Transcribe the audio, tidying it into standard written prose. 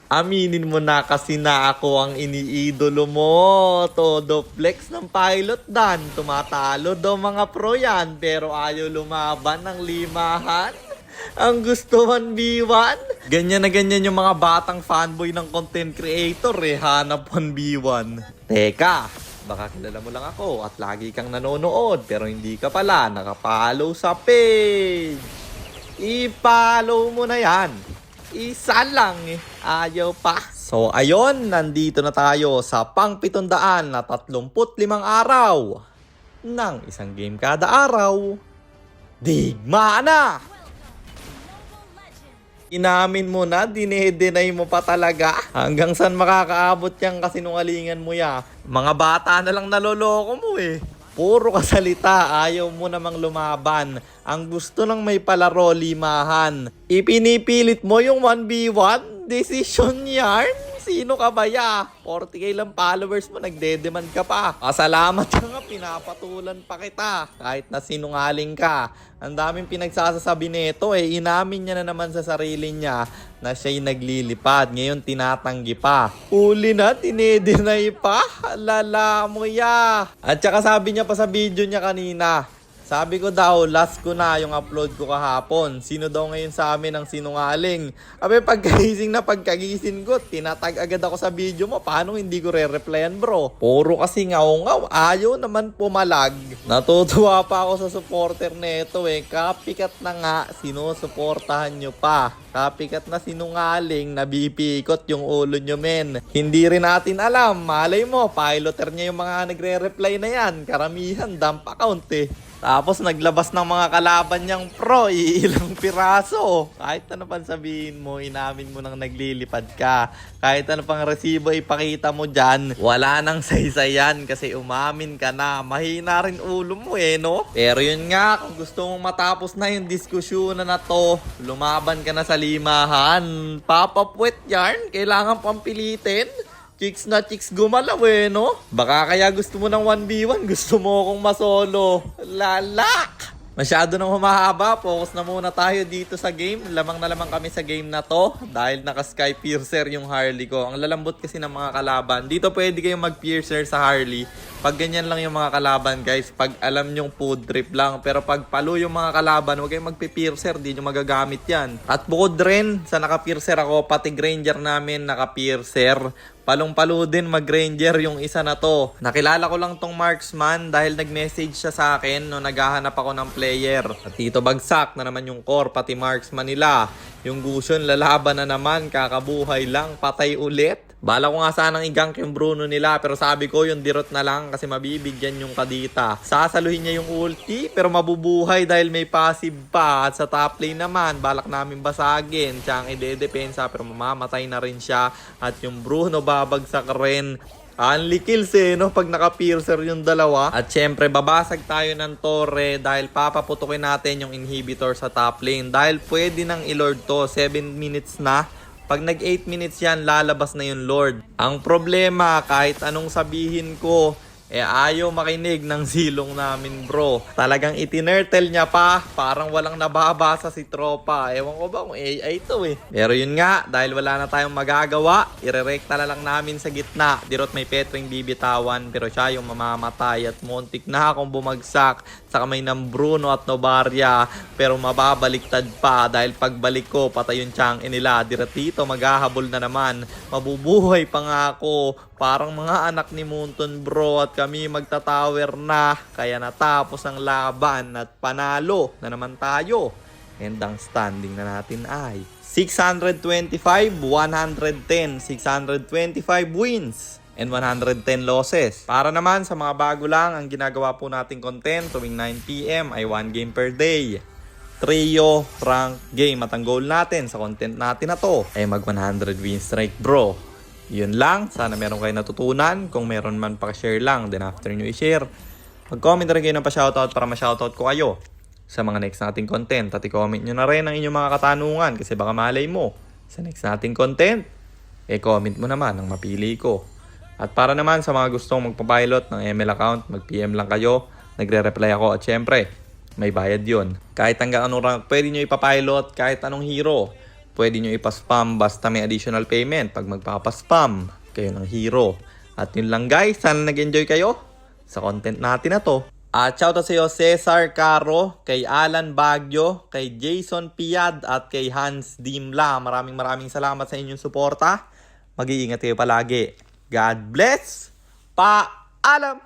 Aminin mo na kasi na ako ang iniidolo mo. Todo flex ng pilot dan. Tumatalo daw mga pro yan pero ayaw lumaban ng limahan. Ang gusto 1v1. Ganyan na ganyan yung mga batang fanboy ng content creator hanap 1v1. Teka, baka kilala mo lang ako at lagi kang nanonood pero hindi ka pala nakapollow sa page. I-follow mo na yan. Isa lang ayaw pa. So ayon, nandito na tayo sa pang 735 araw ng isang game kada araw. Digma na! Inamin mo na, dinedenay mo pa talaga. Hanggang saan makakaabot yung kasinungalingan mo ya? Mga bata na lang naloloko mo Puro kasalita, ayaw mo namang lumaban. Ang gusto lang may palaro, limahan. Ipinipilit mo yung 1v1? Decision yarn? Sino ka ba ya? 40k lang followers mo, nagdedemand ka pa. Salamat ka nga, pinapatulan pa kita. Kahit na sinungaling ka. Ang daming pinagsasasabi nito inamin niya na naman sa sarili niya na siya'y naglilipad. Ngayon tinatanggi pa. Uli na, tinedenay pa. Lala mo ya. At saka sabi niya pa sa video niya kanina, sabi ko daw, last ko na yung upload ko kahapon. Sino daw ngayon sa amin ang sinungaling? Abe, pagkagising ko, tinatag agad ako sa video mo. Paano hindi ko re-replyan, bro? Puro kasi ngaw-ngaw. Ayaw naman pumalag. Natutuwa pa ako sa supporter nito Kapikat na nga, sinusuportahan nyo pa. Kapikat na sinungaling, nabipikot yung ulo nyo, men. Hindi rin natin alam. Malay mo, piloter niya yung mga nagre-reply na yan. Karamihan, dump account Tapos naglabas ng mga kalaban niyang pro, ilang piraso. Kahit ano pang sabihin mo, inamin mo nang naglilipad ka. Kahit ano pang resibo ipakita mo dyan, wala nang saysayan kasi umamin ka na. Mahina rin ulo mo no? Pero yun nga, kung gusto mong matapos na yung diskusyon na to, lumaban ka na sa limahan. Papapwet yarn, kailangan pampilitin. Chicks na chicks gumalaw no? Baka kaya gusto mo ng 1v1, gusto mo akong masolo. Lalak! Masyado nang humahaba, focus na muna tayo dito sa game. Lamang na lamang kami sa game na to dahil naka-sky piercer yung Harley ko. Ang lalambot kasi ng mga kalaban. Dito pwede kayong mag-piercer sa Harley. Pag ganyan lang yung mga kalaban guys, pag alam nyong food drip lang. Pero pag palo yung mga kalaban, huwag kayong magpi-piercer, di nyo magagamit yan. At bukod rin sa naka-piercer ako, pati Granger namin naka-piercer. Palong-palo din mag-Granger yung isa na to. Nakilala ko lang tong marksman dahil nag-message siya sa akin no naghahanap ako ng player. At dito bagsak na naman yung core, pati marksman nila. Yung Gusion lalaban na naman, kakabuhay lang, patay ulit. Bala ko nga sanang i-gank yung Bruno nila pero sabi ko yung dirot na lang kasi mabibigyan yung Kadita. Sasaluhin niya yung ulti pero mabubuhay dahil may passive pa. At sa top lane naman, balak namin basagin. Siya ang ide-depensa pero mamamatay na rin siya. At yung Bruno babagsak rin. Only kills no? Pag naka-piercer yung dalawa. At syempre, babasag tayo ng torre dahil papaputukin natin yung inhibitor sa top lane. Dahil pwede nang i-lord to. 7 minutes na. Pag nag 8 minutes yan, lalabas na yung Lord. Ang problema, kahit anong sabihin ko, ayaw makinig ng silong namin bro. Talagang itinertel niya pa, parang walang nababasa si tropa. Ewan ko ba kung AI to Pero yun nga, dahil wala na tayong magagawa, irerekta na lang namin sa gitna. Dirot may Petring bibitawan, pero siya yung mamamatay at muntik na akong bumagsak sa kamay ng Bruno at Novaria. Pero mababaliktad pa dahil pagbalik ko, patay yung Chang nila. Dirot dito, maghahabol na naman. Mabubuhay pa nga ako. Parang mga anak ni Munton bro at kami magtatower na. Kaya natapos ang laban at panalo na naman tayo. And ang standing na natin ay 625, 110, 625 wins and 110 losses. Para naman sa mga bago lang, ang ginagawa po nating content tuwing 9 PM ay 1 game per day. Trio rank game at ang goal natin sa content natin na to ay mag 100 win streak bro. Yun lang, sana meron kayo natutunan. Kung meron man pa-share lang, then after nyo i-share, mag-comment rin kayo ng pa-shoutout para ma-shoutout ko kayo sa mga next nating content. At i-comment nyo na rin ang inyong mga katanungan kasi baka malay mo sa next nating content, comment mo naman ang mapili ko. At para naman sa mga gustong magpapilot ng ML account, mag-PM lang kayo, nagre-reply ako at syempre, may bayad yon. Kahit hanggang anong rank, pwede nyo ipapilot kahit anong hero. Pwede nyo ipaspam basta may additional payment pag magpapaspam kayo ng hero. At yun lang guys, sana nag-enjoy kayo sa content natin na to. At shoutout sa iyo Cesar Caro, kay Alan Baguio, kay Jason Piad at kay Hans Dimla. Maraming salamat sa inyong suporta. Mag-iingat kayo palagi. God bless. Paalam!